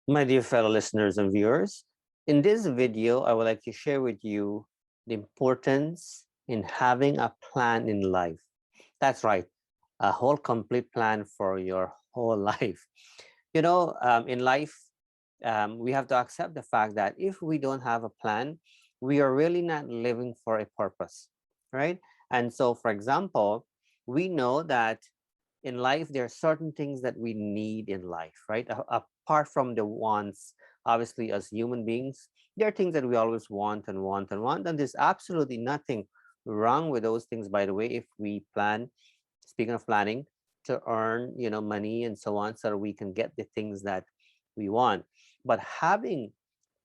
My dear fellow listeners and viewers, in this video, I would like to share with you the importance in having a plan in life. That's right, a whole complete plan for your whole life. In life, we have to accept the fact that if we don't have a plan, we are really not living for a purpose, right? And so, for example, we know that in life there are certain things that we need in life, right? Apart from the wants, obviously, as human beings, there are things that we always want and want and want, and there's absolutely nothing wrong with those things, by the way, if we plan, speaking of planning, to earn money and so on, so that we can get the things that we want. But having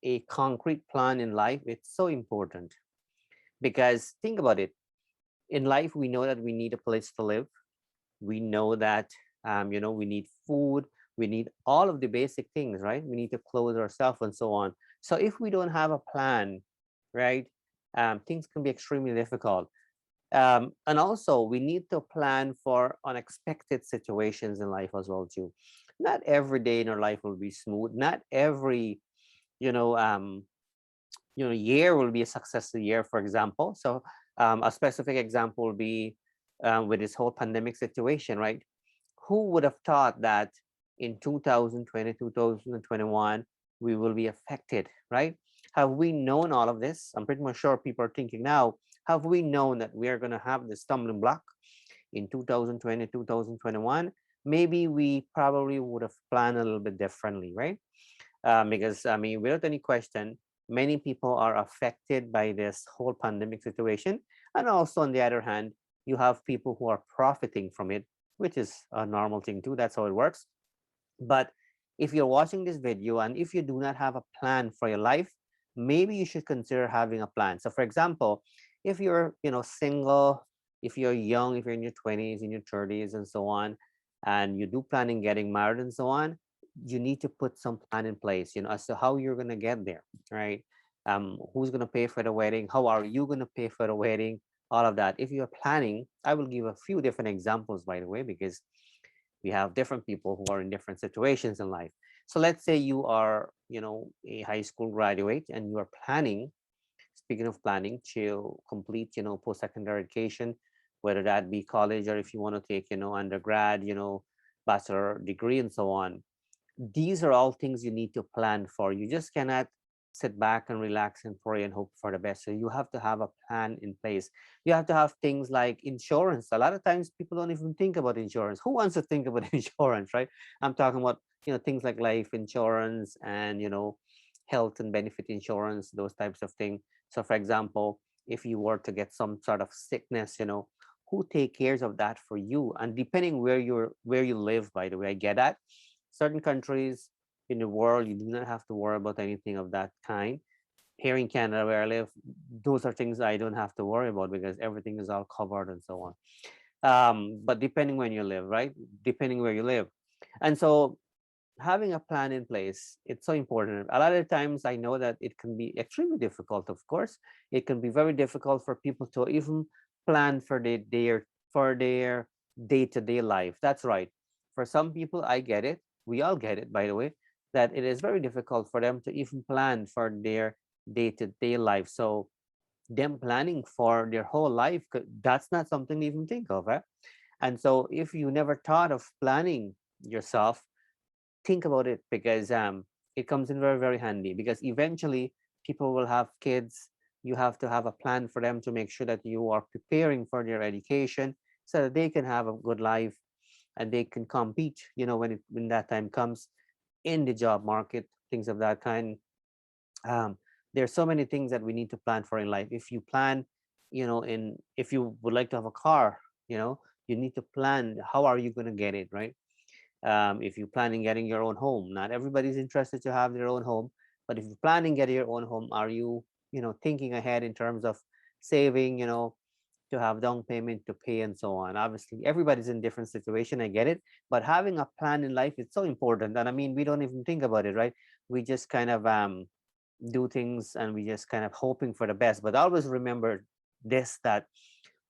a concrete plan in life, it's so important, because think about it. In life, we know that we need a place to live. We know that we need food, we need all of the basic things, right? We need to clothe ourselves and so on. So if we don't have a plan, right, things can be extremely difficult. And also we need to plan for unexpected situations in life as well too. Not every day in our life will be smooth. Not every you know um year will be a successful year, for example. So a specific example will be with this whole pandemic situation, right? Who would have thought that in 2020, 2021, we will be affected, right? Have we known all of this? I'm pretty much sure people are thinking now, have we known that we are going to have the stumbling block in 2020, 2021? Maybe we probably would have planned a little bit differently, right? Because I mean, without any question, many people are affected by this whole pandemic situation. And also, on the other hand, you have people who are profiting from it, which is a normal thing too. That's how it works. But if you're watching this video and if you do not have a plan for your life, maybe you should consider having a plan. So, for example, if you're single, if you're young, if you're in your 20s, in your 30s, and so on, and you do plan on getting married and so on, you need to put some plan in place, as to how you're gonna get there, right? Who's gonna pay for the wedding? How are you gonna pay for the wedding? All of that. If you're planning, I will give a few different examples, by the way, because we have different people who are in different situations in life. So let's say you are a high school graduate and you are planning, speaking of planning, to complete post-secondary education, whether that be college, or if you want to take undergrad, bachelor degree and so on. These are all things you need to plan for. You just cannot sit back and relax and pray and hope for the best. So you have to have a plan in place. You have to have things like insurance. A lot of times people don't even think about insurance. Who wants to think about insurance, right? I'm talking about things like life insurance and health and benefit insurance, those types of things. So for example, if you were to get some sort of sickness, who take cares of that for you? And depending where you live, by the way, I get that certain countries in the world, you do not have to worry about anything of that kind. Here in Canada, where I live, those are things I don't have to worry about because everything is all covered and so on. But depending when you live, right? Depending where you live. And so having a plan in place, it's so important. A lot of times I know that it can be extremely difficult, of course. It can be very difficult for people to even plan for their day-to-day life. That's right. For some people, I get it. We all get it, by the way, that it is very difficult for them to even plan for their day-to-day life. So them planning for their whole life, that's not something to even think of. And so if you never thought of planning yourself, think about it, because it comes in very, very handy, because eventually people will have kids. You have to have a plan for them to make sure that you are preparing for their education so that they can have a good life and they can compete when that time comes in the job market, things of that kind. um, there's so many things that we need to plan for in life. If you plan, in if you would like to have a car, you need to plan how are you going to get it, right? If you plan on getting your own home, not everybody's interested to have their own home, but if you plan on getting your own home, are you thinking ahead in terms of saving, to have down payment to pay and so on? Obviously everybody's in different situation, I get it, but having a plan in life is so important. And I mean, we don't even think about it, right? We just kind of do things and we just kind of hoping for the best. But always remember this, that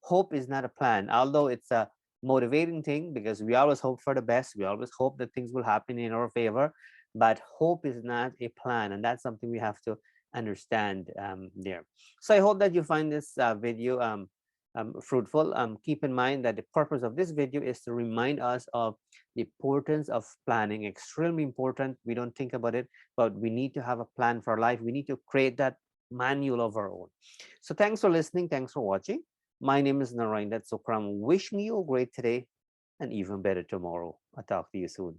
hope is not a plan, although it's a motivating thing, because we always hope for the best. We always hope that things will happen in our favor. but hope is not a plan, and that's something we have to understand there. So I hope that you find this video fruitful. Keep in mind that the purpose of this video is to remind us of the importance of planning. Extremely important. We don't think about it, but we need to have a plan for life. We need to create that manual of our own. So thanks for listening. Thanks for watching. My name is Narine Dat Sookram. Wishing you a great today and even better tomorrow. I'll talk to you soon.